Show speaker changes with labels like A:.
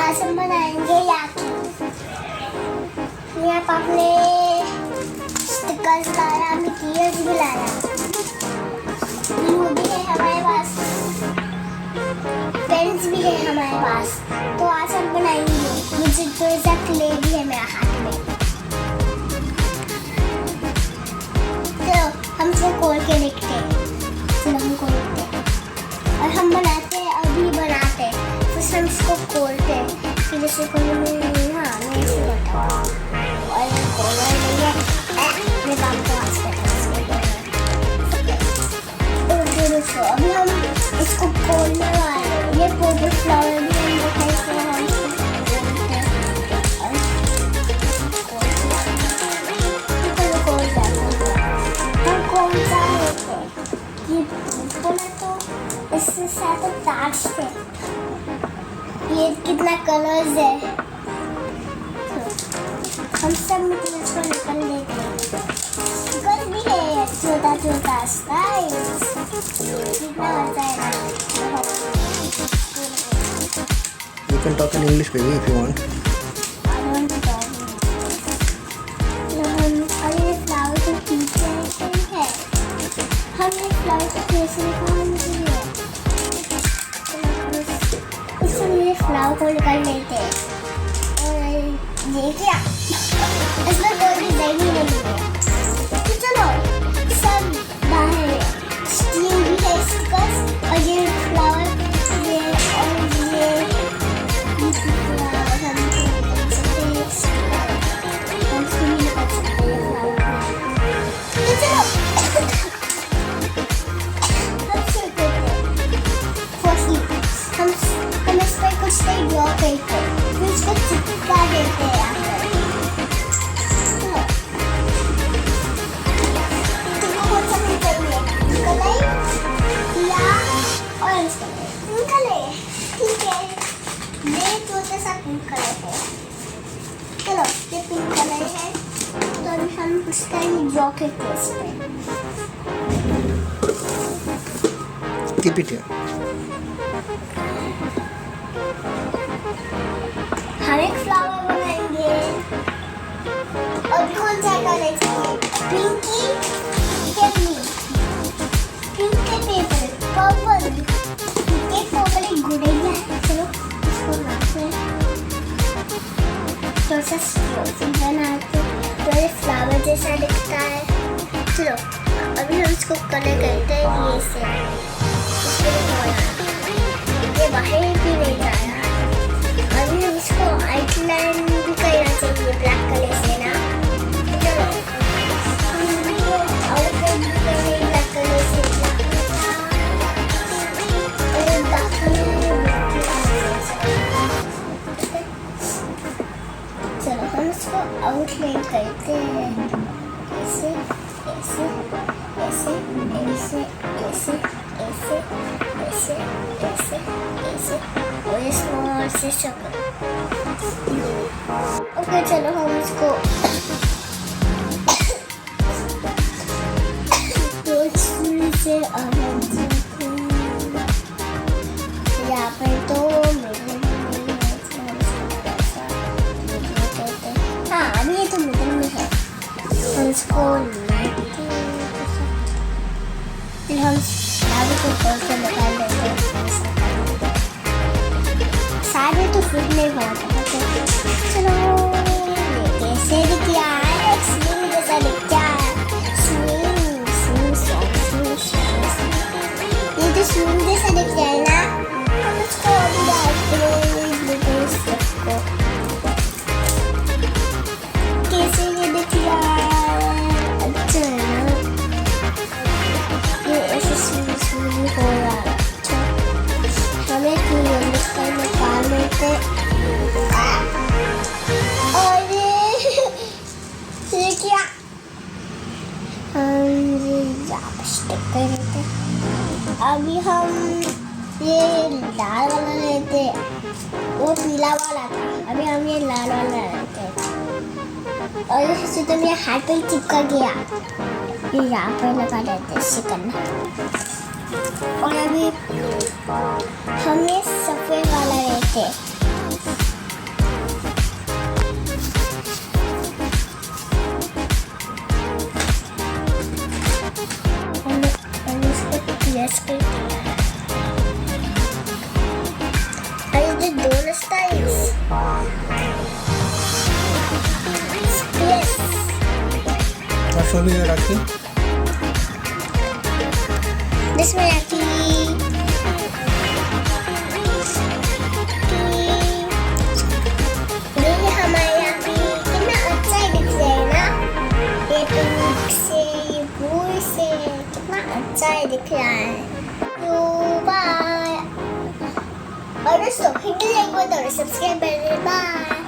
A: आज हम बनाएंगे राखी। यहाँ पापा ने स्टिकर्स लाया, मिकीज भी लाया, ग्लू भी है हमारे पास, पेन्स भी है हमारे पास। तो आज हम बनाएंगे। मुझे जो सा क्ले भी है मेरे हाथ में। तो हम इसको खोल के देखते हैं। चलो हम खोलते हैं और हम बनाते हैं, अभी बनाते हैं। फिर हम इसको खोलते हैं। फिर इसे खोलने में हाँ मैं इसे बताऊँ और खोलना नहीं है। मैं काम को आज करता हूँ। अभी हम इसको खोलने वाले हैं। ये पोपट फ्लावर भी हम दिखाई से हम इसको खोलते हैं और खोल जाते हैं। हम कौन सा होते हैं ये बोला तो इससे साथ ताज से ये कितना कलर्स है। हम सब मिट्टी को निकल लेते हैं। कल भी है छोटा छोटा साइज कितना होता है।
B: You can talk in English, baby, if you want.
A: I want to talk in English. और ये फ्लावर के पीछे है। हम ये फ्लावर को कैसे निकालेंगे? इसमें ये फ्लावर को निकाल लेते हैं। और ये क्या? इसमें कोई डिजाइन ही नहीं है। तो चलो सब बाहर स्टील भी है स्टिकर्स और ये फ्लावर ये और ये फ्लावर हम इसको भी निकाल सकते हैं फ्लावर। तो चलो हम शुरू करते हैं। फर्स्टली हम इस पर कुछ नहीं ड्रॉ करते हैं, फिर इसको चिपका देते हैं। चलो ये पिंक कलर है तो अभी हम उसका ही ड्रॉ करते हैं इस पे।
B: Keep it here.
A: हम एक फ्लावर बनाएंगे। अभी कौन सा कलर चाहिए? पिंकी या ब्लू? पिंक के पेपर पर्पल। एक पर्पल एक गुड़ैया है। चलो इसको बनाते हैं। तो सा स्ट्रॉबेरी बनाते तो ये फ्लावर जैसा दिखता है। चलो अभी हम इसको कलर करते हैं ये से। ये बाहर भी नहीं जा रहा। अभी हम इसको आउटलाइन भी करना चाहिए ब्लैक कलर से ना। चलो हम इसको आउटलाइन भी करेंगे ब्लैक कलर से। चलो हम इसको आउटलाइन करते हैं ऐसे ऐसे ऐसे ऐसे ऐसे ऐसे ऐसे ऐसे ऐसे और ये स्मॉल से शक्ल। ओके चलो हम इसको से यहाँ पर तो हाँ अभी ये तो मिडल में है। हम इसको फिर हम फ्लावर को खोल के निकाल देते हैं। सारे तो फिट नहीं बहुत है। चलो ये कैसे दिख रहा है? स्विंग जैसा दिख रहा है। Swing swing swing swing. ये तो स्विंग जैसा दिख रहा है ना। हम इसको अभी डालते हैं सबको। कैसे ये दिख रहा है? अच्छा है ना? ये ऐसे स्विंग स्विंग हो रहा है। अच्छा हमें क्यों इसका निकाल लेते और ये क्या हम ये स्टिक कर लेते। अभी हम ये लाल वाला लेते, वो पीला वाला था, अभी हम ये लाल वाला लेते और इससे तो मेरे हाथ पे चिपका गया। ये यहाँ पर लगा देते इससे करना। और अभी हम ये सफ़ेद वाला लेते स्क्रीन आई डिड दोनों styles yes
B: Now show me your Rakhi.
A: This में राखी ये हमारे राखी कितना अच्छा ही दिख रहा है ना ये पिंक से ये ब्लू से कितना अच्छा ही दिख रहा है तो बाय और दोस्तों हिंदी लैंग्वेज और सब्सक्राइब करें बाय